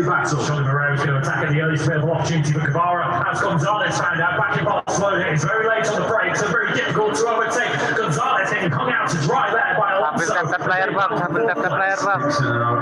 battle. Johnny Moreira's going to attack at the earliest available opportunity, but Guevara has Gonzalez found out back in Barcelona. It's very late on the break, so very difficult to overtake. Gonzalez getting hung out to dry there by Alonso. Sambil player bang.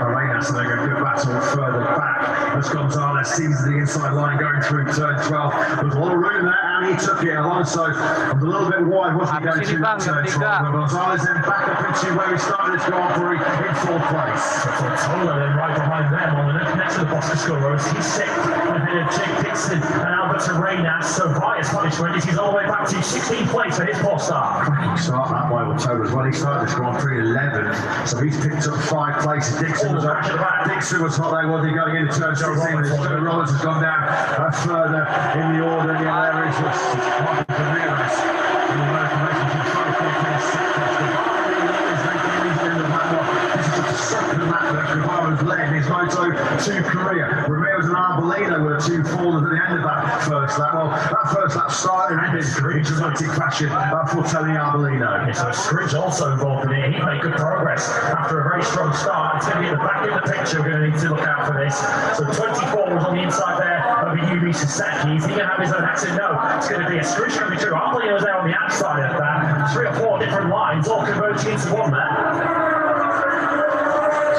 Arenas, so they're going to do a battle further back as Gonzalez sees the inside line going through turn 12. There's a lot of room there, and he took it. Alonso was a little bit wide, wasn't he, going through that turn 12? But Gonzalez then back up into where he started his Grand Prix in fourth place. Tola then right behind them on the next to the Bosco Rose. He's sixth ahead of Jake Dixon and Albert Arenas. So Vias punishment is he's all the way back to 16th place for his Polestar. Start that by Tola as well. He started this Grand Prix 11th, so he's picked up 5 places. Dixon was hot there, wasn't he, going into turn 16? Rollins has gone down further in the order. The areas was Ramirez in the American race. Second of that Guevara's led his Moto 2 Korea. Ramirez and Arbolino were 2 fallers at the end of that first lap. Well, that first lap started in dramatic fashion for Tony Arbolino. So Scridge also involved in it. He made good progress after a very strong start. It's going to be at the back of the picture. We're going to need to look out for this. So 24 was on the inside there of Yuri Sasaki. Is he going to have his own accent? No. It's going to be a Scridge coming through. Arbolino was there on the outside of that. 3 or 4 different lines all converging into one there.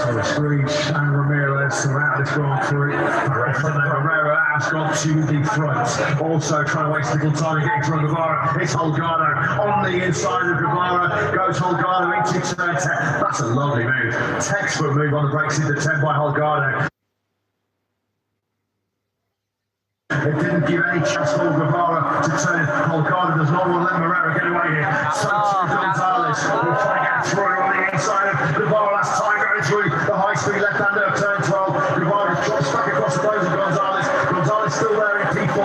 So Screech and Ramirez are out of this Grand Prix. Herrera has gone to the front. Also trying to waste a little time getting through Guevara. It's Holgado on the inside of Guevara. Goes Holgado into turn 10. That's a lovely move. Textbook move on the brakes into 10 by Holgado. It didn't give any chance for Guevara to turn. Holgado does not want to let Moreira get away here. So to Gonzalez will try to get through on the inside of Guevara. Last time going through the high-speed left-hander of turn 12. Guevara drops back across the nose of Gonzalez. Gonzalez still there in P4. A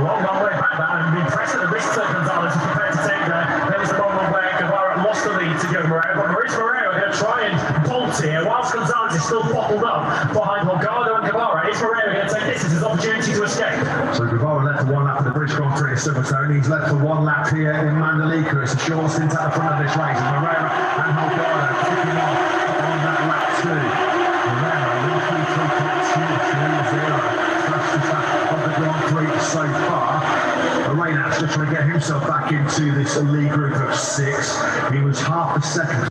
long way back there. I'm impressed at the risks that Gonzalez is prepared to take there. There was the moment where Guevara lost the lead to go Moreira, but Maurice Moreira going to try and bolt here whilst Gonzalez is still bottled up behind Holgado and Guevara. Is Moreira going to take this as his opportunity to escape? So Guevara left for 1 lap of the British Grand Prix at Silverstone. He's left for 1 lap here in Mandalika. It's a short stint at the front of this race. And Moreira and Holgado kicking off on that lap 2. Moreira 1:33.230. Fastest lap of the Grand Prix so far. Arenas just trying to get himself back into this elite group of 6. He was half a second.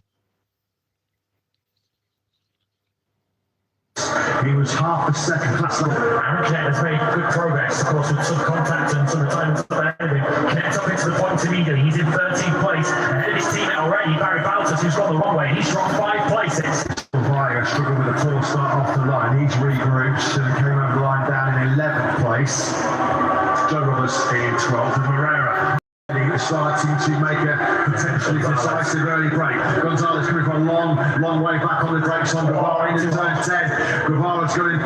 He was half a second class. Aaron Canet has made good progress, of course, with some contact and some retirement ending. Connect up into the points immediately. He's in 13th place. Ahead of his teammate already, Barry Baltus, who's gone the wrong way. He's dropped 5 places. Via struggled with a poor start off the line. He's regrouped and came over the line down in 11th place. Joe Roberts in 12th, and Moreira starting to make a potentially decisive early break. Gonzalez coming from a long way back on the brakes on Guevara into turn 10. Guevara's going.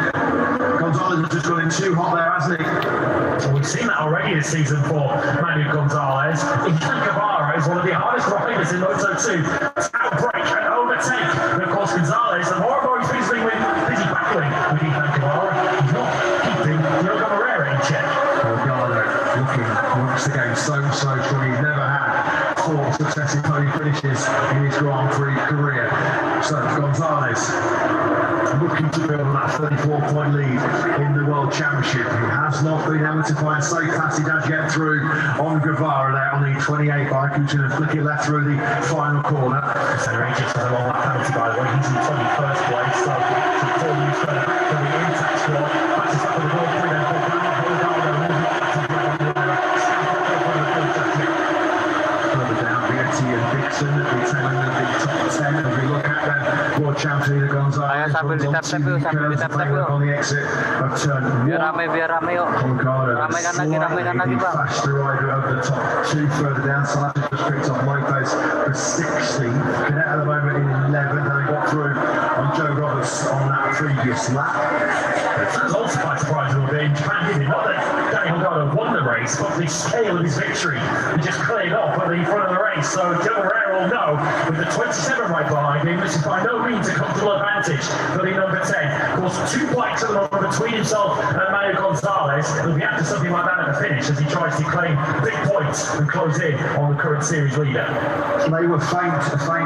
Gonzalez has just gone in too hot there, hasn't he? Well, we've seen that already this season for Manu Gonzalez. Ian Guevara is one of the hardest riders in Moto 2 to outbreak and overtake. And of course, Gonzalez, the more and more he's busy battling with Ian Guevara, he's not keeping Diogo Moreira in check. Looking once again so strong. He's never had 4 successive podium finishes in his Grand Prix career. So Gonzalez looking to build on that 34-point lead in the World Championship. He has not been able to find safe passage as yet through on Guevara there on the 28 bike, who's going to flick it left through the final corner. So Regis has a long lap penalty, by the way. He's in 21st place, so some full use for the intact squad. Matches up with the World Prix then. Dixon retaining the top 10 as we look at them. World champion Gonzalez sambil ditap-tap on the exit of turn 1. Biar rame yuk. Ramaikan lagi bang. Faster rider over the top 2 further down. So that's just picked up Lopez for 16. Canet at the moment in 11th. They got through on Joe Roberts on that previous lap. That's also quite surprising a little bit in Japan, didn't it? Not that Daniel Holgado won the race, but the scale of his victory he just cleared off at the front of the race. So Joe Moreira all know, with the 27 right behind him, this is by no means a comfortable advantage for the number 10. Of course, 2 bikes at the moment between himself and Mario Gonzalez. He'll be after something like that at the finish as he tries to claim big points and close in on the current series leader. They were famed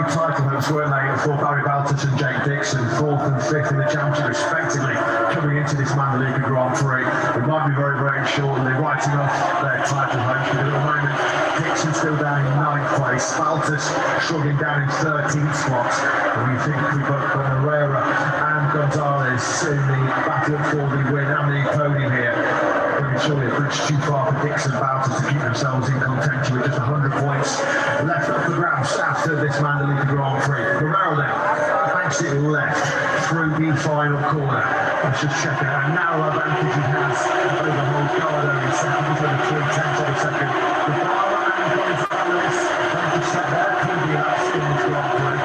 title hopes, weren't they, for Barry Baltus and Jake Dixon, 4th and 5th in the championship respectively, coming into this Mandalika Grand Prix. It might be very, very shortly writing off their title hopes, but at the moment Dixon still down in 9th place, Baltus shrugging down in 13th spot, and we think we've got Herrera and Gonzalez in the battle for the win and the podium here. Surely a bridge too far for Dixon Baltus to keep themselves in contention with just 100 points left up the grabs after this Mandalika Grand Prix. Guerrero now banks it left through the final corner. Let's just check it out. Narrow advantage he has over Holgado in second. He's over 3/10 of a second. Guevara and Gonzalez going to set their PB in this Grand Prix.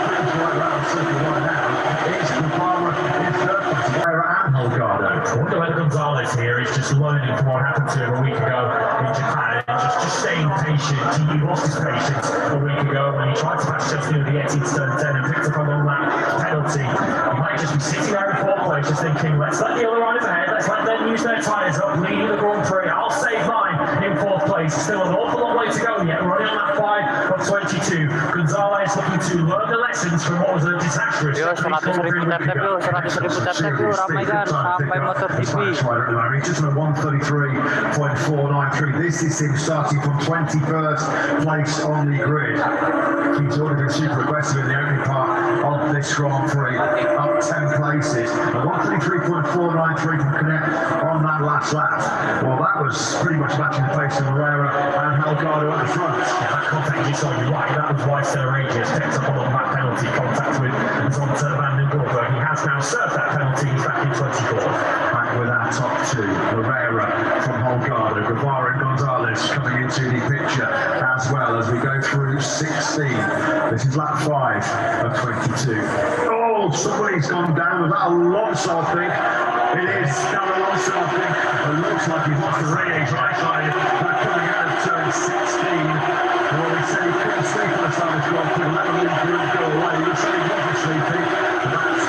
Pretty right around circle right now. It's Guevara in third place. Guerrero and Holgado. I wonder whether Gonzalez here is just learning from what happened to him a week ago in Japan and just staying patient. He lost his patience a week ago when he tried to pass Justin Vietti in turn 10 and picked up a long lap penalty. He might just be sitting there in 4th place just thinking, let's let the other riders ahead, let's let them use their tyres up, leading the Grand Prix. I'll save mine in 4th place. Still an awful long way to go yet, running on that 5 of 22. Gonzalez looking to learn the lessons from what was a disastrous. Yo, 100.000 tap yuk, ramai kan sampai motor GP. He's just on 133.493. This is him starting from 21st place on the grid. He's already been super aggressive in the opening part of this Grand Prix, up 10 places. 133.493 from Canet on that last lap. Well, that was pretty much matching the pace of Herrera and Holgado at the front. Yeah, that contact you saw, you're right, that was why Sturridge picked up a long lap penalty contact with Zonta van den Borberg. He has now served that penalty, he's back in 24th. Back with our top 2, Herrera from Holgado, Guevara and Gonzalez coming into the picture as well as we go through 16. This is lap 5 of 22. Oh, somebody's gone down. Was that Alonso, I think? It is now Alonso, I think. It looks like he's lost the radiator right side. Coming out of turn 16. Well, we said he couldn't sleep on the side of the Grand Prix. Let the lead group go away. We said he wasn't sleeping.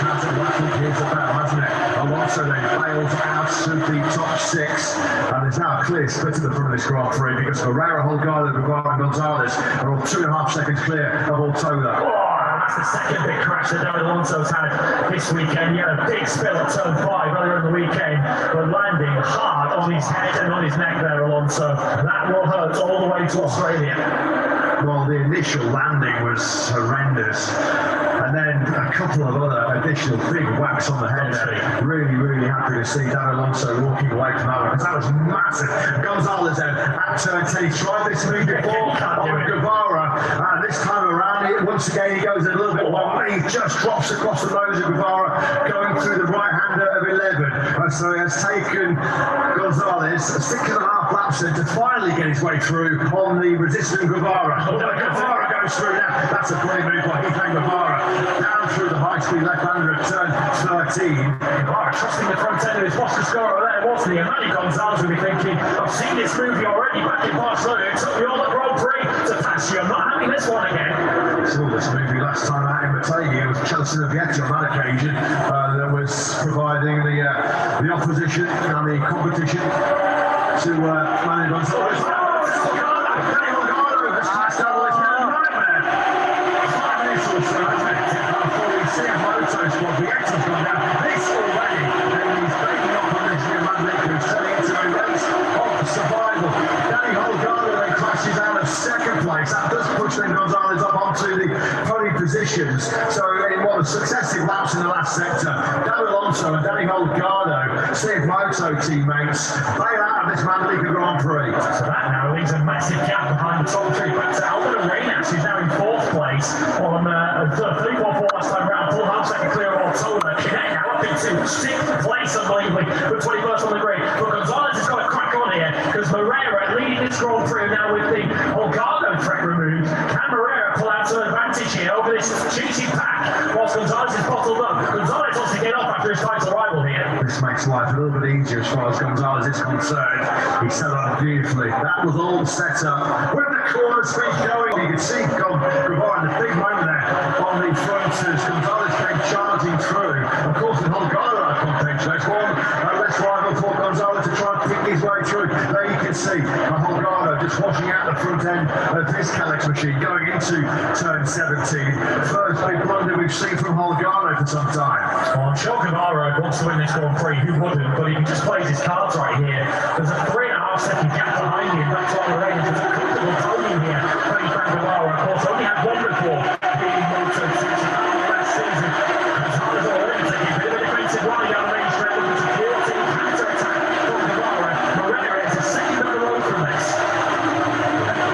That's what it's about, hasn't it? Alonso then bails out to the top 6, and there's now a clear split in the front of this Grand Prix because Herrera, Holgado, Guevara and Gonzalez are all 2.5 seconds clear of Ortola. That's the second big crash that David Alonso's had this weekend. He had a big spill at turn 5 earlier in the weekend, but landing hard on his head and on his neck there, Alonso. That will hurt all the way to Australia. Well, the initial landing was horrendous. And then a couple of other additional big whacks on the head there. Really, really happy to see Dan Alonso walking away from that one, because that was massive. Gonzalez then at turn 10. He tried this move before on Guevara, and this time around, once again, he goes a little bit long. He just drops across the nose of Guevara, going through the right-hander of 11. And so he has taken Gonzalez 6.5 laps then to finally get his way through on the resistant Guevara. Guevara goes through now. That's a great move by Ethan Guevara. Down through the high-speed left-hander at turn 13. Guevara trusting the front end of his Moscascoro there, wasn't he? And Manny Gonzalez will be thinking, I've seen this movie already back in Barcelona. It took me all the Grand Prix to pass you. I'm not having this one again. Saw this movie last time out in Mategi. It was Chelsea Vietti on that occasion that was providing the opposition and the competition to Manny Gonzalez. That does push then Gonzalez up onto the podium positions. So in what was successive laps in the last sector, Dan Alonso and Danny Holgado, Steve Moto teammates, bail out of this Mandalika Grand Prix. So that now leaves a massive gap behind the top 3 back to Albert Arenas, who's now in 4th place on 3.4 last time round, full half second clear of Ortola. Canet now up into 6th place, unbelievably, but 21st on the grid. But Gonzalez has got to crack on here because Herrera leading this Grand Prix now with the Holgado threat removed. Can Herrera pull out some advantage here over this cheating pack whilst Gonzalez is bottled up? Gonzalez wants to get off after his title rival here. This makes life a little bit easier as far as Gonzalez is concerned. He set up beautifully. That was all set up. When the corner speed going, you can see Guevara in the big moment there on the front as Gonzalez came charging through. Of course, with Holgado out on page, there's one less rival for Gonzalez to try and pick his way through. There you can see Holgado just washing out the front end of his Kalex machine going into turn 17. First big blunder we've seen from Holgado for some time. Well, I'm sure Guevara wants to win this Grand Prix, who wouldn't, but he just plays his cards right here. There's a 3.5 second gap behind him. That's all the range. There's a comfortable podium here. Freddie Guevara, of course, only had one before being Moto 2 last season. Gonzalez already taking a bit of a defensive line down the main straight, looking to thwart any counter-attack from Guevara. Morera is a second in a row from this.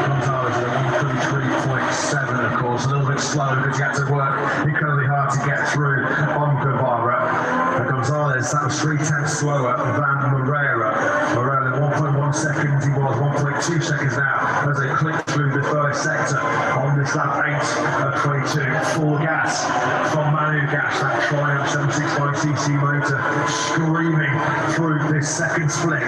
Gonzalez at 133.7, of course, a little bit slow because he had to work incredibly hard to get through on Guevara. Gonzalez, that was 3/10 slower than Morera. Morera 1.1 seconds, he was 1.2 seconds now as they clicked through the first sector on this lap 8 of 22. Full gas from Manu Gas, that Triumph 765cc motor screaming through this second split.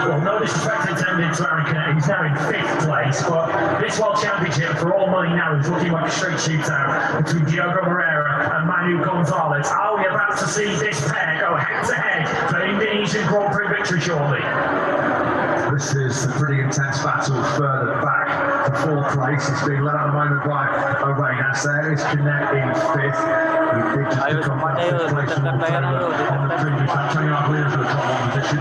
Well, no disrespect intended to Aaron Canet, he's now in 5th place, but this World Championship, for all money now, is looking like a straight shootout between Diogo Morera and Manu Gonzalez. Are we about to see this pair go head-to-head for Indonesian Grand Prix victory shortly? This is a pretty intense battle further back to 4th place. It's being led at the moment by Arenas. There is Canet in 5th. He did just come back 5th place from October on the previous lap. 29 Williams with the top 1 position.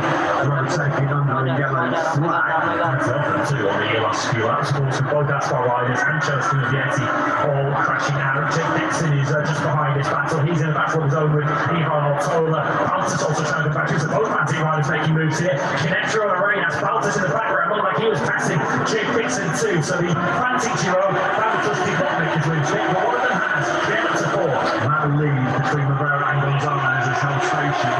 Rotating under a yellow flag. Two on the last few laps, of course, with both Ascar riders and Chelsea Vietti all crashing out. Jake Dixon is just behind this battle. He's in a battle of his own with Ivan Altola. Baltus also trying to back. So both Manti riders making moves here. Canetro and Arenas. Baltus in the background, looked like he was passing Jake Dixon too. So the Fanti Giro, Baltus did not make his moves yet, but one of them has. Get up to 4th. That lead between Morera and Gonzalez is held station.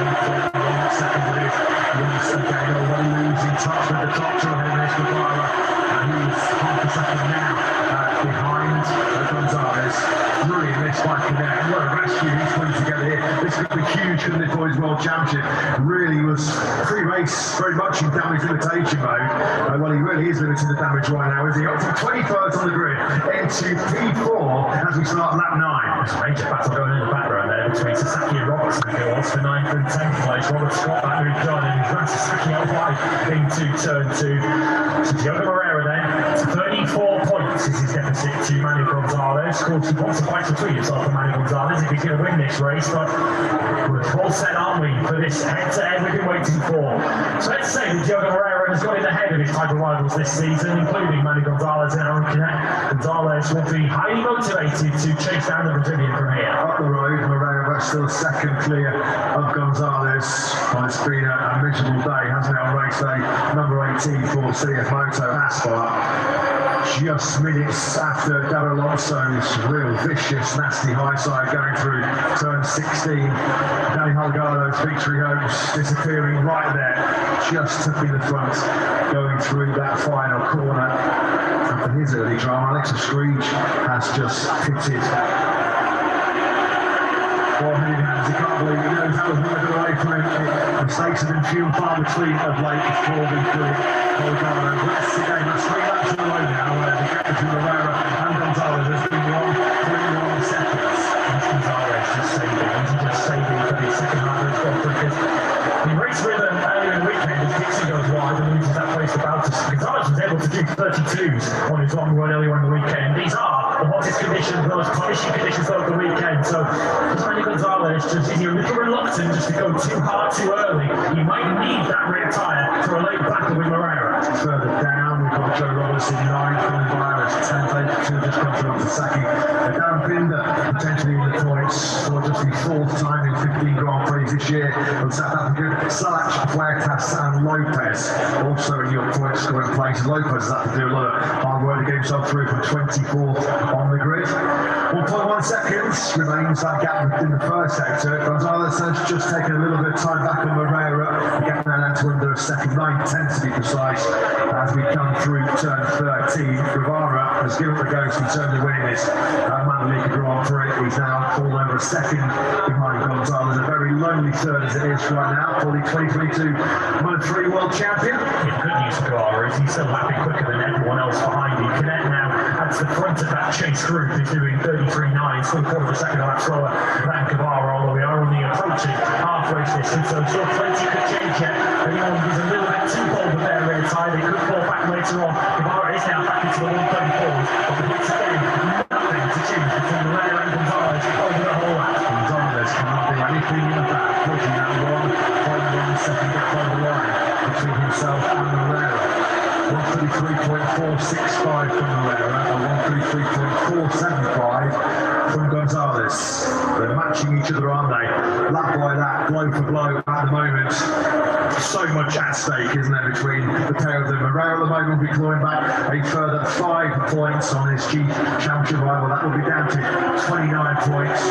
1.1 seconds it is. Once again, already losing touch with the top two ahead of Guevara. And he's half a second now behind Gonzalez. Brilliant miss by Canet. What a rescue he's putting together here. This could be huge for the boys' world championship. Really was pre-race very much in damage limitation mode. Well, he really is limiting the damage right now, is he? Up from 21st on the grid into P4 as we start lap 9. There's a major battle going in the background there between Sasaki and Robertson, who was for 9th and 10th place. Robert Scott that moved on and ran Sasaki out wide into turn 2. So Diogo Morera then, 34 points is his deficit to Manu Gonzalez. Of course, he wants to fight between himself and Manu Gonzalez if he's going to win this race, but we're all set, aren't we, for this head-to-head we've been waiting for. So let's say that Diogo Morera has got in the head of his title rivals this season, including Manu Gonzalez and Aaron Canet. Gonzalez will be highly motivated to chase down the Brazilian from here. Up the road, Morera still second clear of Gonzalez. Well, it's been a miserable day, hasn't it, on race day number 18 for CF Moto Asphalt. Just minutes after David Alonso's real vicious, nasty high side going through turn 16. Danny Holgado's victory hopes disappearing right there, just tipping the front, going through that final corner. And for his early drama, Alexa Screech has just pitted. Well, he can't believe he knows that was working away from him. Mistakes have been few and far between of late before the Holgado. That's the game, that's 3 laps in a row now, where the gap between Morera and Gonzalez has been 1.1 seconds. That's Gonzalez just saving. He's just saving for the second half of his Grand Prix because he raced with them earlier in the weekend as Dixon goes wide and loses that place to Baltus. Gonzalez was able to do 32s on his long run earlier in the weekend. These are the hottest conditions, the most punishing conditions of the weekend. So Manu Gonzalez just is a little reluctant just to go too hard too early. He might need that rear tyre for a late battle with Morera. Further down, we've got Joe Roberts in 9th, Colin Byers 10th, they just come through to Sasaki. Darren Binder potentially in the points for just the 4th time in 15 Grand Prix this year from South Africa. Salach, Huertas and Lopez also in your point scoring place. Lopez has had to do a lot of hard work to get himself through from 24th on the grid. 1.1 seconds remains that gap in the first sector. Gonzalez has just taken a little bit of time back on Moreira. The gap now down to under a second, 9/10 to be precise. As we come through turn 13, Guevara has given up the ghost in terms of winning this Mandalika Grand Prix. He's now fallen over a second behind Gonzalez. A very lonely third as it is right now for the 2022 Moto3 World Champion. Yeah, good news for Guevara is he's still lapping quicker than everyone else behind him. Canet now at the front of that chase group is doing 33.9, still quarter of a second a lap slower than Guevara, although we are only approaching halfway distance, so still plenty could change yet. Anyone who's a little bit too bold with their rear tyre, they could fall back later on. Guevara is now back into the 134s, but once again, nothing to choose between Moreira and Gonzalez over the whole lap. Gonzalez cannot do anything in the back, pushing that 1.1 second gap over the line between himself and Moreira. 133.465 from Moreira and 133.475 from Gonzalez. They're matching each other, aren't they? Lap by lap, blow for blow at the moment. So much at stake, isn't there, between the pair of them. Moreira at the moment will be clawing back a further 5 points on his Chief Championship rival. That will be down to 29 points.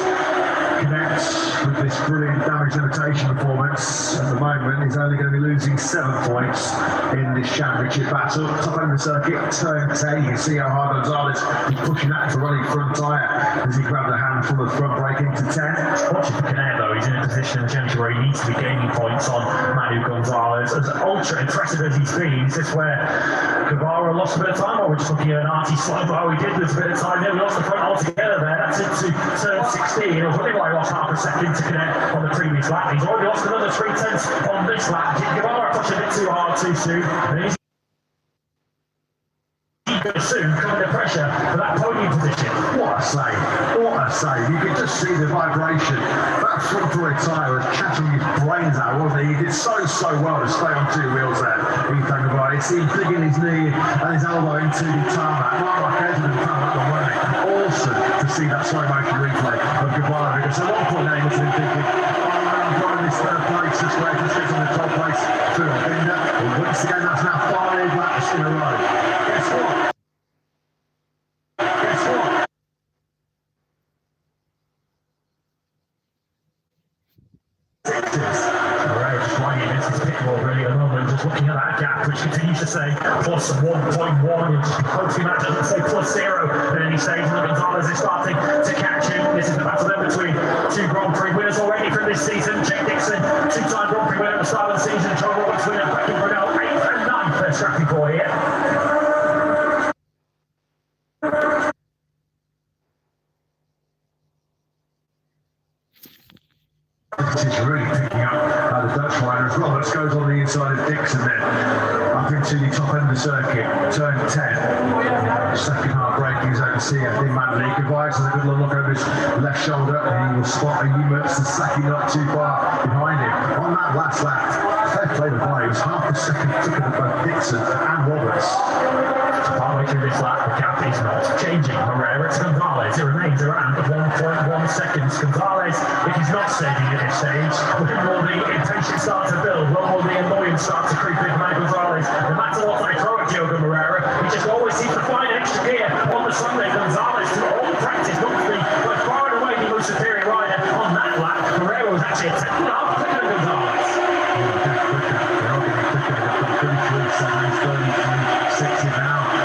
Connects with this brilliant damage limitation performance at the moment is only going to be losing 7 points in this championship battle. Top end of the circuit, turn 10. You can see how hard Gonzalez is pushing that into running front tyre as he grabbed a handful of front brake into 10. Watching for Canet though, he's in a position in the championship where he needs to be gaining points on Manu Gonzalez. As ultra impressive as he's been, is this where Guevara lost a bit of time, or we're just looking at an arty slide? Oh, he did lose a bit of time there. We lost the front altogether there. That's into turn 16. It was running like lost half a second to Canet on the previous lap. He's already lost another 3/10 on this lap. Did Guevara push a bit too hard too soon? And he's soon come under pressure for that podium position. What a save! What a save! You could just see the vibration. That front rear tyre was chattering his brains out, wasn't he? He did so well to stay on 2 wheels there. Ethan Guevara. You see him digging his knee and his elbow into the tarmac. Right like edge of the tarmac on running. Awesome to see that slow motion replay of Guevara. Because at one point now he must have been thinking, I'm running this third place, this way, just get on the top place through a Binder. Well, once again, that's now 5 laps in a row. Guess what? Moreira just lying against his pit wall really at the moment, just looking at that gap, which continues to say plus 1.1, and hopefully that doesn't say plus 0 at any stage, and Gonzalez is starting to catch him. This is the battle then between 2 Grand Prix winners already from this season. Jake Dixon, 2-time Grand Prix winner at the start of the season, John Roberts winner, Breckin Brunel, 8th and 9th for Scrappy Boy here. This is really picking up the Dutch rider as Roberts goes on the inside of Dixon then up into the top end of the circuit, turn 10. Second half braking as I can see, I think Mandalika Vice has a good look over his left shoulder and he will spot a Mertz and Saki not too far behind him. On that last lap, fair play to buy, it was half a second quicker than both Dixon and Roberts. Partway through this lap, the gap is not changing. Moreira to Gonzalez. It remains around 1.1 seconds. Gonzalez, if he's not saving at this stage, when will the impatience start to build? When will the annoyance start to creep in behind Gonzalez? No matter what I throw at Diogo Moreira, he just always seems to find an extra gear on the Sunday. Gonzalez, through all the practice, hopefully, by far and away the most superior rider on that lap. Moreira was actually a 10.5 quicker than Gonzalez.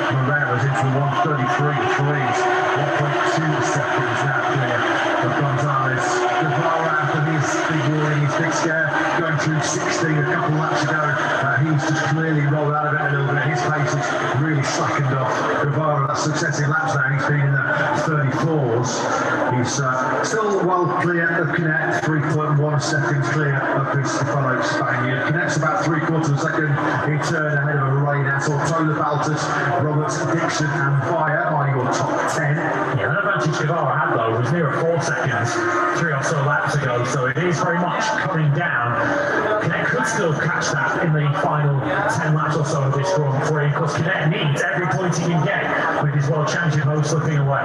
Moreira's into the 133.3s, 1.2 seconds now clear of Gonzalez. Guevara after his big warning, his big scare, going through 16 a couple laps ago. He's just clearly rolled out of it a little bit. His pace has really slackened off. Guevara, that's successive laps now, he's been in the 34s. He's still well clear of Canet, 3.1 seconds clear of his fellow Spaniard. Canet's about 3/4 of a second in turn ahead of a rain asshole. Tola Baltus, Roberts, Dixon and Vire are your top 10. Yeah, the advantage Guevara had though was near 4 seconds 3 or so laps ago, so it is very much coming down. Canet could still catch that in the final 10 laps or so of this Grand Prix, because Canet needs every point he can get with his world championship hopes slipping away.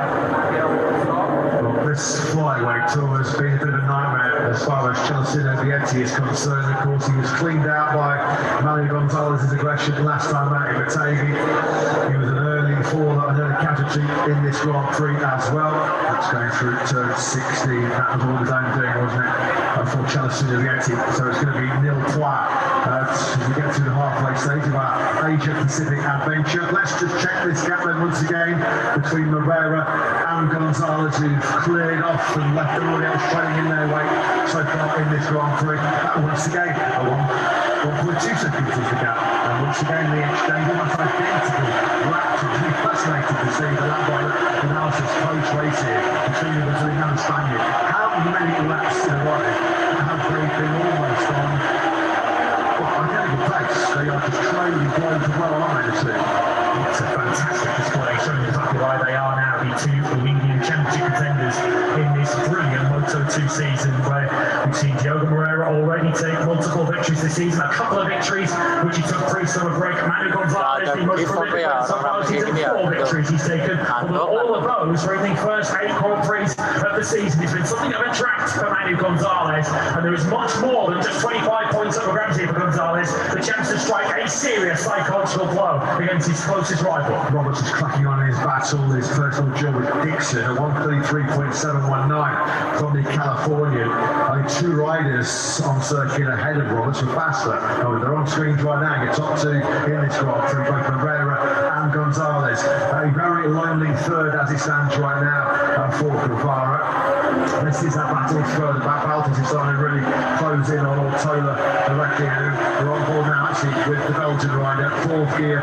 Well, this flyweight tour has been a bit of a nightmare as far as Celestino Vietti is concerned. Of course, he was cleaned out by Manny Gonzalez's aggression last time out in Batavia. He was an early casualty in this Grand Prix as well. That's going through turn 16. That was all his own doing, wasn't it? For Celestino Vietti. So it's going to be nil points as we get to the halfway stage of our Asia Pacific adventure. Let's just check this gap then once again between Moreira and Gonzalez, who've cleared off and left everybody else trailing in their wake so far in this Grand Prix. That once again, a 1.2 seconds is the gap. And once again, the exchange almost identical laps. It's really fascinating to see the lap by analysis close race here between the Brazilian and the Spaniard. How many laps in a row have they been almost on identical pace? They are just trailing blown to well, aren't they, the two? It's a fantastic display, showing exactly why they are now the two leading championship contenders in this brilliant Moto2 season, where we've seen Diogo Moreira already take multiple victories this season, a couple of victories which he took pre-summer break. Manu Gonzalez, the most prolific so far, he's taken 4 victories he's taken, although all of those were in the first 8 Grand Prix of the season. It's been something of a draft for Manu Gonzalez, and there is much more than just 25 points up for grabs here for Gonzalez. The chance to strike a serious psychological blow against his closest rival. Roberts is cracking on in his battle, his personal duel with Dixon, a 1:33.719 from the Californian. Only 2 riders on circuit ahead of Roberts were faster. Oh, they're on screens right now. Your top 2 in this Grand Prix, both Moreira and Gonzalez. A very lonely third as it stands right now for Guevara. This is that battle further back. Baltas is starting to really close in on Ortola directly. They're on board now actually with the Belgian rider. 4th gear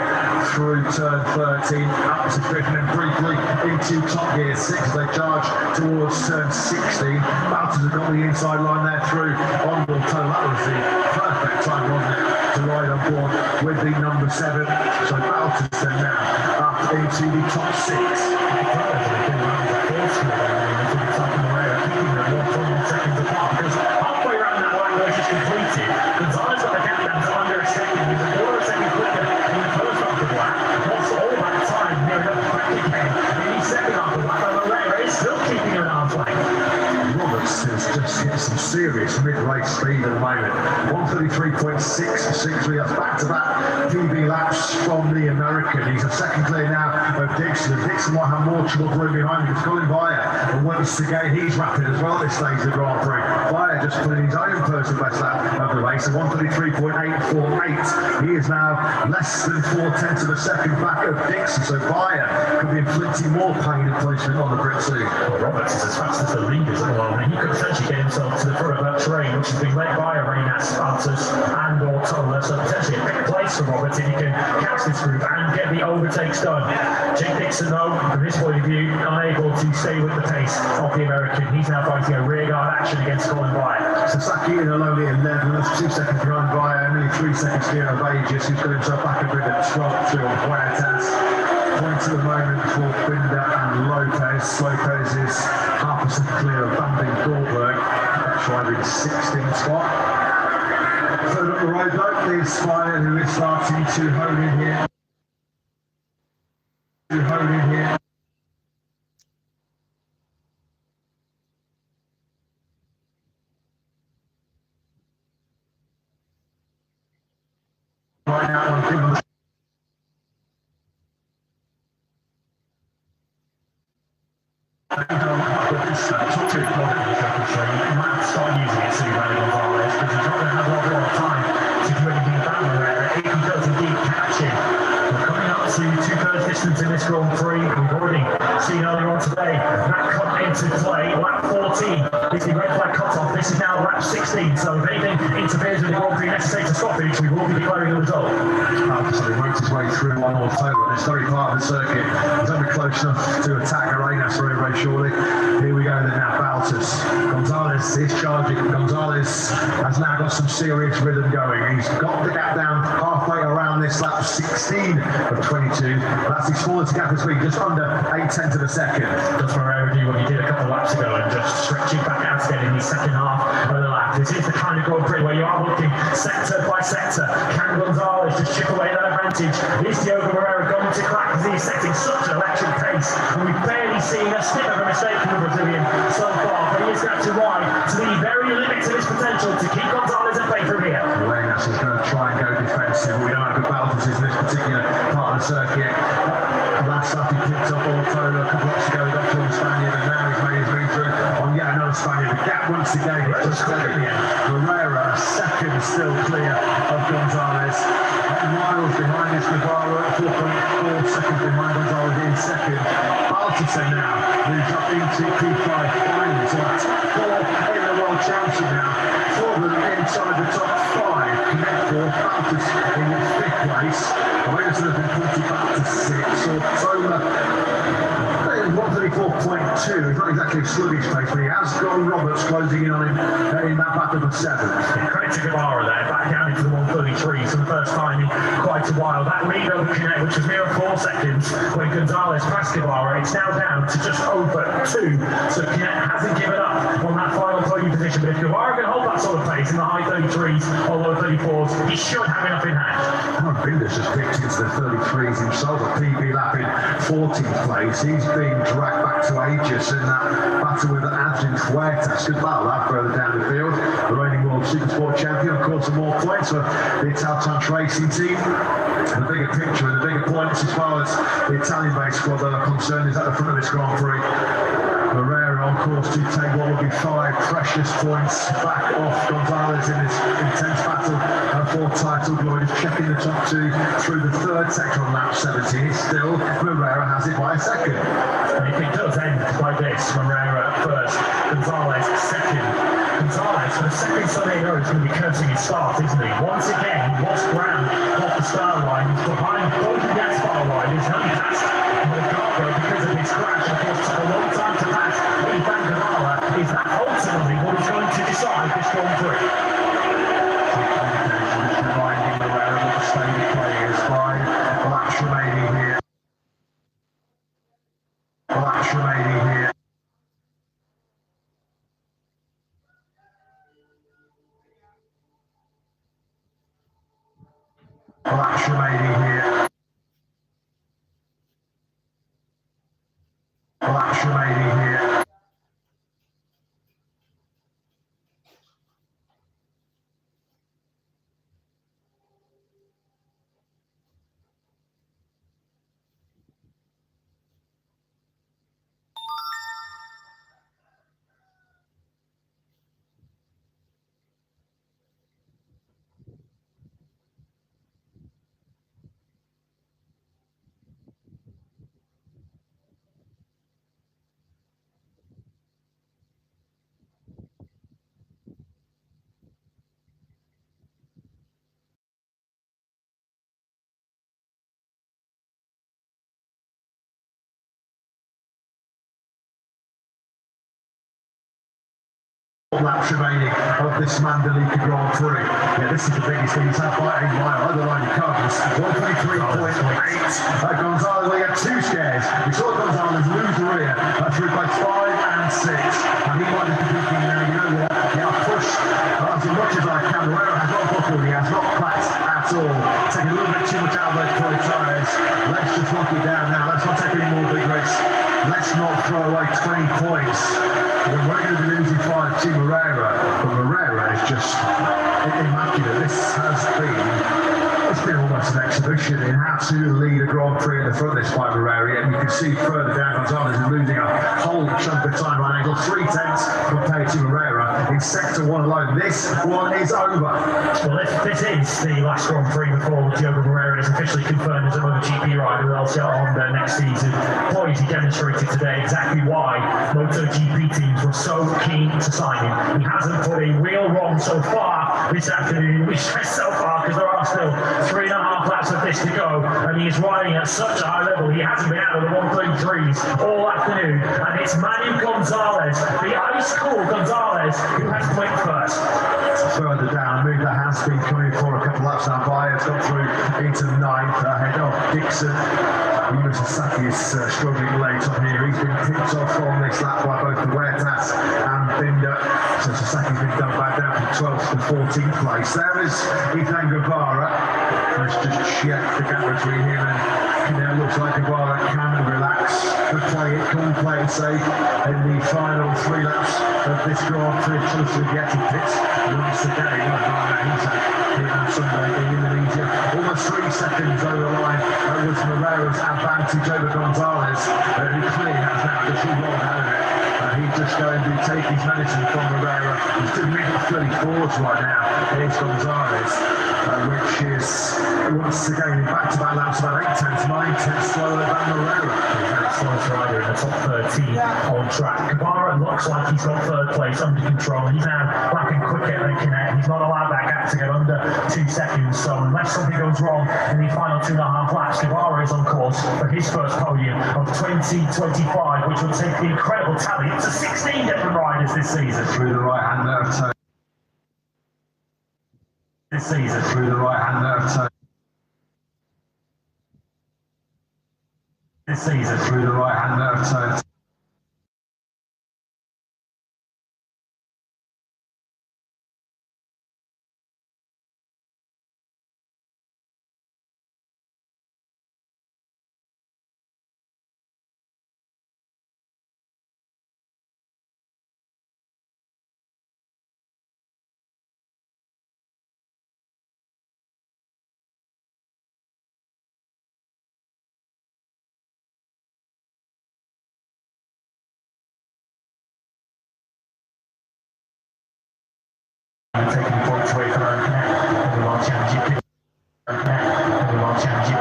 through turn 13. Up to 5th and then briefly into top gear 6 as they charge towards turn 16. Baltas have got the inside line there through on Ortola. That was the perfect time, wasn't it, to ride on board with the number 7. So Baltas then now up into the top 6. Seconds apart, because halfway around that line race is completed, Gonzalez got the gap down to under a second. He was a quarter of a second quicker in the first half of the lap. Lost all that time near enough back again in the second half of the lap. And Moreira is still keeping an arm's length. Roberts has just hit some serious mid-race speed at the moment. 1:33.663. That's back-to-back PB laps from the American. He's a second clear now of Dixon. Dixon might have more trouble brewing behind him. It's Colin Via. And once again, he's rapid as well at this stage of the Grand Prix. Via just putting his own personal best lap of the race. So 1:33.848. He is now less than 4/10 of a second back of Dixon. So Via could be inflicting more pain and punishment on the Brit soon. Well, Roberts is as fast as the leaders at the moment. He could potentially get himself to the front of that train, which has been led by Arenas, Baltas and Ortola. So potentially a big place for Roberts if he can catch this group and get the overtakes done. Jake Dixon, though, from his point of view, unable to stay with the pace of the American. He's now fighting a rearguard action against Colin Via. Sasaki in a lonely 11, that's 2 seconds behind Via, only 3 seconds clear of Aegis, who's got himself back a bit at 12 to Huertas. Points at the moment for Binder and Lopez. Lopez is half a second clear of Van den Goldberg. That's right in 16th spot. Third up the road though, the Aspire, who is starting to hone in here. Right now on Goodman. Top 2 product in the second train. You might have to start using it soon, Manny Gonzalez, because he's not going to have a lot of time to do anything about Moreira if he does indeed catch him. We're coming up to 2/3 distance in this Grand Prix. We've already seen earlier on today that come into play. Lap 14 is the red flag cut-off. This is now lap 16, so if anything interferes with the Grand Prix necessitates a stoppage, we will be declaring the result. So he worked his way through on Ortola in this very part of the circuit. He's only close enough to attack Arenas very, very shortly. Here we go then now, Baltas. Gonzalez is charging. Gonzalez has now got some serious rhythm going. He's got the gap down halfway around this lap 16 of 22. That's his smallest gap this week, just under 8/10 of a second. Does Moreira do what he did a couple of laps ago and just stretch it back out again in the second half of the lap? This is the kind of Grand Prix where you are looking sector by sector. Can Gonzalez just chip away that advantage advantage. Is Diogo Moreira going to crack as he's setting such an electric pace? And we've barely seen a snip of a mistake from the Brazilian so far, but he is going to ride to the very limit of his potential to keep Gonzalez at bay from here. Lenas is going to try and go defensive. We know how good Baltas is in this particular part of the circuit. Last up he picked up Ortola a couple of weeks ago, he got through the Spaniard, and now he's made his move through on yet another Spaniard. The gap once again is just clear. Moreira, a second still clear of Gonzalez. Miles behind is Navarro, 4.4 seconds behind Gonzalez in second. Baltasar now moves up into P5 finally, so that's 4 in the World Championship now. 4 of them inside the top 5. Connect 4, Baltasar in 5th place. Anderson has been pointed back to 6. Ortola 134.2. He's not exactly a sluggish pace, but he has got Roberts closing in on him in that battle of 7th. Credit to Guevara there, back down into the 133 for the first time in quite a while. That lead over Connect, which was near 4 seconds when Gonzalez passed Guevara, it's now down to just over 2. So Connect hasn't given up on that final podium position, but if Guevara can hold that sort of pace in the high 33s or low 34s, he should have enough in hand. Binder's just picked into the 33s himself, a PB lap in 14th place. He's being dragged back to Aegis in that battle with Adrian Huertas. Good battle that further down the field. The reigning World Supersport champion, of course, more points for the Italtrans racing team. The bigger picture and the bigger points as far as the Italian-based squad are concerned is at the front of this Grand Prix. Moreira on course to take what will be 5 precious points back off Gonzalez in this intense battle for title glory. Just checking the top 2 through the 3rd sector on lap 17. Still, Moreira has it by a second. And if it does end like this, Moreira first, Gonzalez second. Gonzalez, for the second Sunday in a row, is going to be cursing his start, isn't he? Once again, he lost ground off the start line. He's behind both of the asphalt riders. He's only passed Monaco because of his crash. Of course, took a long time to pass. Ivan Guevara. Is that ultimately what is going to decide this Grand Prix? Reminding Moreira that the state of play is 5 laps remaining here. Laps remaining here. Laps remaining here. Laps remaining here. Laps remaining of this Mandalika Grand Prix. Yeah, this is the biggest thing he's had by a mile. Underline comes 123.8. Gonzalez, we had 2 scares. We saw Gonzalez lose the rear through place 5 and 6. And he might be thinking now, you know what? Yeah, I'll push as much as I can. Moreira has not buckled, he has not cracked at all. Taking a little bit too much out of those toy tyres. Let's just lock it down now. Let's not take any more big risks. Let's not throw away 20 points. We're going to be losing 5 to Moreira, but Moreira is just immaculate. This has been almost an exhibition in how to lead a Grand Prix in the front of this by Moreira, and you can see further down Gonzalez is losing a whole chunk of time on angle, 3/10 compared to Moreira in sector 1 alone. This one is over. Well, this is the last Grand Prix before Diogo Moreira is officially confirmed as a MotoGP rider with LCR Honda next season. Boy, he demonstrated today exactly why MotoGP teams were so keen to sign him. He hasn't put a wheel wrong so far this afternoon, which says so far because there are still 3.5 laps of this to go, and he is riding at such a high level. He hasn't been out of the 133s all afternoon, and it's Manu Gonzalez, the ice cool Gonzalez, who has clicked first. Further down, a move that has been coming for a couple laps now. Bayer's got through into 9th ahead of Dixon. Yuno Sasaki is struggling late on here. He's been picked off on this lap by both Huertas and Binder. So Sasaki's been done back down from 12th to 14th place. There is Ethan Guevara. just check the gap between him and it looks like Guevara can relax and play it safe in the final 3 laps of this Grand Prix. Close to getting pits once again. Here on Sunday in Indonesia. Almost 3 seconds over the line. That was Moreira's advantage over Gonzalez, who clearly has now just rolled out of it. He's just going to take his medicine from Moreira. He's doing mid-34s right now. Here's Gonzalez, which is once again back-to-back laps about 8 tenths, 9 tenths slower than Moreira. He's the slowest rider in the top 13 on track. Guevara looks like he's got 3rd place under control. He's now lapping quicker than Knecht. He's not allowed that gap to get under 2 seconds. So unless something goes wrong in the final 2.5 laps, Guevara is on course for his first podium of 2025, which will take the incredible tally to 16 different riders this season. Through the right-hand nerve turn. This season. Through the right-hand nerve turn. This season. Through the right-hand nerve turn. Taking points away from Knecht in the World Championship.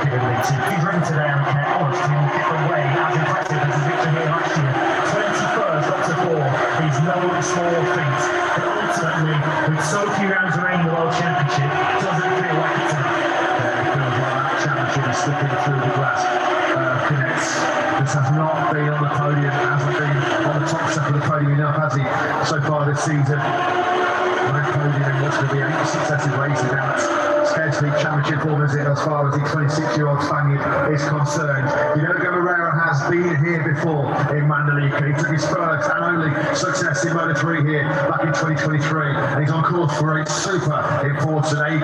Given the 2. He's running today on Knecht almost in a different way, as impressive as his victory here last year. 21st up to 4 is no small feat. But ultimately, with so few rounds remaining in the World Championship, doesn't feel like it's enough. It feels like that championship is slipping through the glass. Knecht just has not been on the podium, hasn't been on the top step of the podium enough, has he, so far this season? Podium in what's going to be 8 successive races now. It's scarcely championship form, is it, as far as the 26-year-old Spaniard is concerned. Diogo Moreira has been here before in Mandalika. He took his first and only success in Moto3 here back in 2023, and he's on course for a super important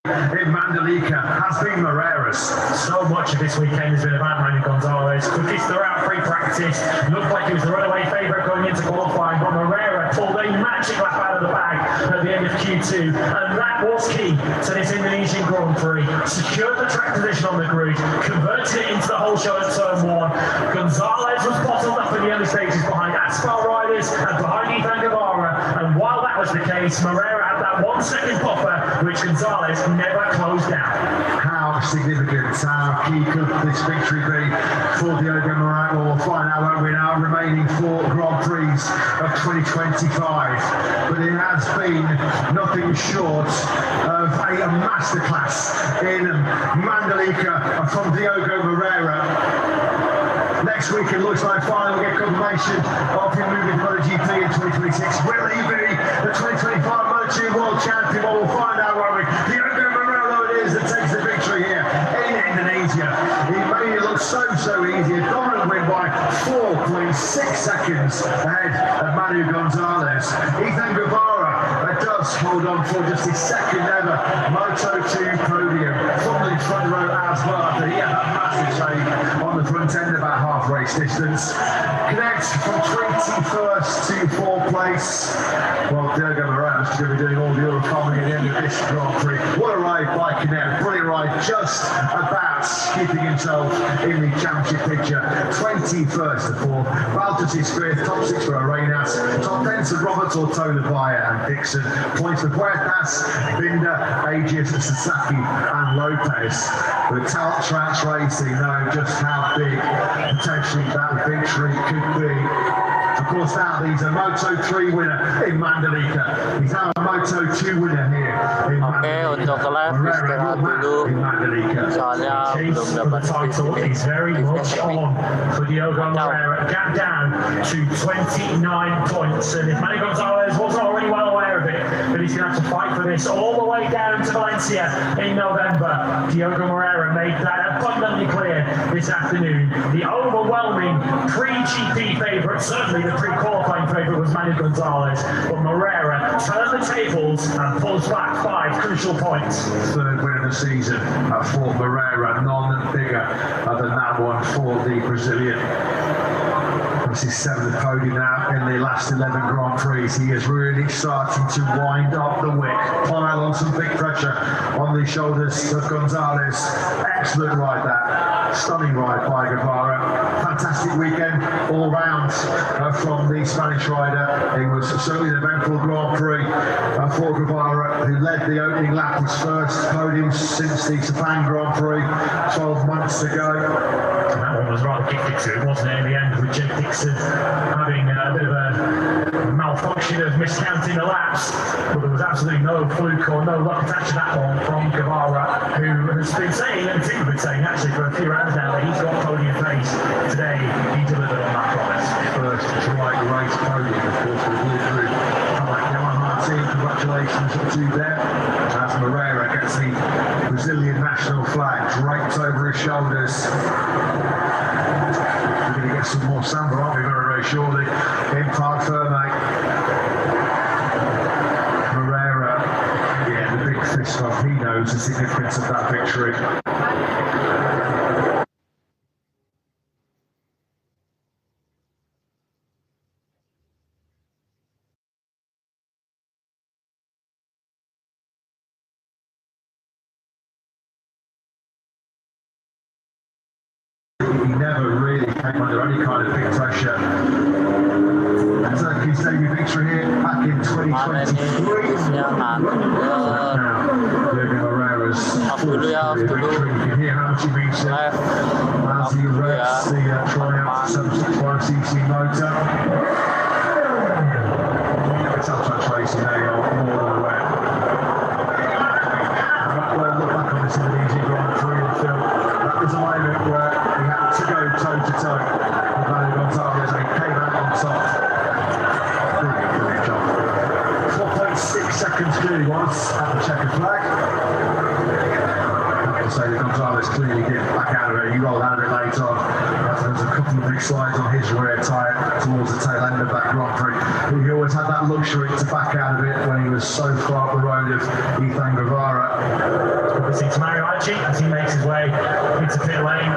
in Mandalika has been Moreira's. So much of this weekend has been about Manu Gonzalez. Quickest throughout pre-practice. Looked like he was the runaway favourite going into qualifying, but Moreira pulled a magic lap out of the bag at the end of Q2, and that was key to this Indonesian Grand Prix. Secured the track position on the grid, converted it into the whole show at turn 1. Gonzalez was bottled up in the early stages behind Aspar riders and behind Ethan Guevara, and while that was the case, Moreira had that 1 second buffer, which Gonzalez never closed down. How significant, how key could this victory be for Diogo Moreira? We'll find out, won't we, now, remaining 4 Grand Prix of 2025. But it has been nothing short of a masterclass in Mandalika from Diogo Moreira. Next week it looks like finally we'll get confirmation of him moving to MotoGP in 2026. Will he be the 2025 MotoGP World Champion? Well, we'll find out, won't we? Diogo Moreira, though, it is that takes the victory here in Indonesia. He made it look so easy. A dominant win by 4.6 seconds ahead of Manu Gonzalez. Ethan Guevara does hold settled on for just his second ever Moto2 podium. From the front row as well, after he had that massive save on the front end about half race distance. Connect from 21st to 4th place. Well, Diogo Moreira's going to be doing all the other farming at the end of this Grand Prix. What a ride by Connect, brilliant ride, just about keeping himself in the championship picture. 21st to 4th, Valtteri is 5th, top 6 for Arenas, top 10 to Roberts, Ortona, Bayer and Dixon, points for Puertas, Binder, Aegis, Sasaki and Lopez. But Trans Racing know just how big potentially that victory could be. Of course, now he's a Moto3 winner in Mandalika. He's now a Moto2 winner here in Mandalika. Untuk live istirahat dulu. Soalnya belum Chase for the dapat title is very much on for Diogo Moreira. Gap down to 29 points. And if Manny Gonzalez wasn't already well aware of it, but he's going to have to fight for this all the way down to Valencia in November. Diogo Moreira made that abundantly clear this afternoon. The overwhelming pre-GP favourite, certainly the pre-qualifying favourite, was Manny Gonzalez. But Moreira turned the tables and pulls back 5 crucial points. Third win of the season for Moreira, none bigger than that one for the Brazilian. This is 7th podium now in the last 11 Grand Prix. He is really starting to wind up the wick, pile on some big pressure on the shoulders of Gonzalez. Excellent ride that, stunning ride by Guevara. Fantastic weekend all round from the Spanish rider. It was certainly an eventful Grand Prix for Guevara, who led the opening lap, his first podium since the Sepang Grand Prix 12 months ago. And that one was rather gifted to him, wasn't it, in the end, with Jake Dixon having a bit of a malfunction of miscounting the laps. But there was absolutely no fluke or no luck attached to that one from Guevara, who has been saying, and Tim has been saying actually for a few rounds now, that he's got podium pace. Today, he delivered on that promise. First dry race podium, of course, with Luke Johan Martin, congratulations to them. As Moreira gets the Brazilian national flag draped over his shoulders. We're going to get some more samba, aren't we, very, very shortly, in Parc Ferme. Moreira, yeah, the big fist bump, he knows the significance of that victory. He never really came under any kind of big pressure. Turkey's debut victory here back in 2023. Now, Diego Moreira's fourth victory. You can hear how much he means to as he revs the Triumph 765cc motor. It's Trans Racing, they are more than aware. Well, look back on this Indonesian Grand Prix and feel that was a moment where he had to go toe-to-toe with Manny Gonzalez and he came out on top. Brilliant job. 4.6 seconds clearly was at the checkered flag. I have to say that Gonzalez clearly did back out of it. He rolled out of it later on. There was a couple of big slides on his rear tyre towards the tail end of that Grand Prix. He always had that luxury to back out of it when he was so far up the road of Ethan Guevara. Obviously to Mario Aggi as he makes his way into pit lane.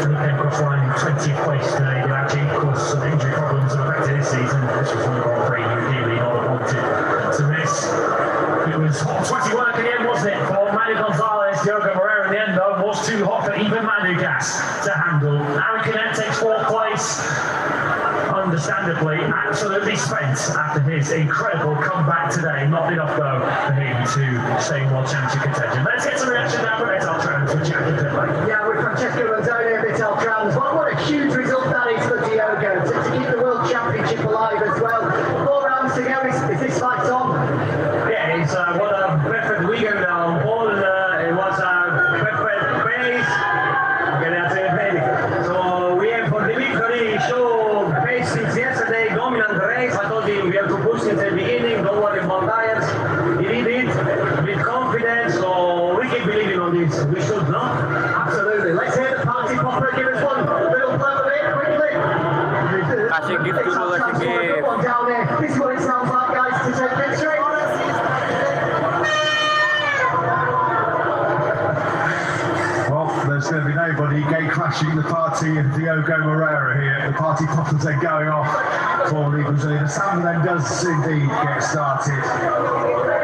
He came across line in 20th place today. Aggi, of course, some injury problems have affected his season. This was one Grand Prix he really not wanted to miss. It was hot 20 work in the end, wasn't it, for Manny Gonzalez. Diogo Moreira in the end, though, was too hot for even Manu Gas to handle. Aaron Canet takes 4th place. Understandably, absolutely spent after his incredible comeback today. Not enough, though, for him to stay in World Championship contention. Let's get some reaction now from Vital Trans, which you can do. Yeah, with Francesco Antonio and Vital Trans. What a huge result that is for Diogo to keep the World Championship alive as well. 4 rounds to go. Is this fight on? Yeah, it's what a perfect weekend on board. It was a perfect pace. Okay, that's it, baby. So we aim for the victory. Show pace since yesterday, dominant race. I told him we have to push since the beginning. Don't worry about tires. He did it with confidence. So we keep believing on this. We should, no? Absolutely. Let's hear the party popper. Give us one little clap of it quickly. Kasih gift dulu, kasih gift. One down there. This is what it sounds like, guys, to take victory. nobody, gate crashing the party of Diogo Moreira here. The party poppers then going off for the Brazilian. The sound then does indeed get started.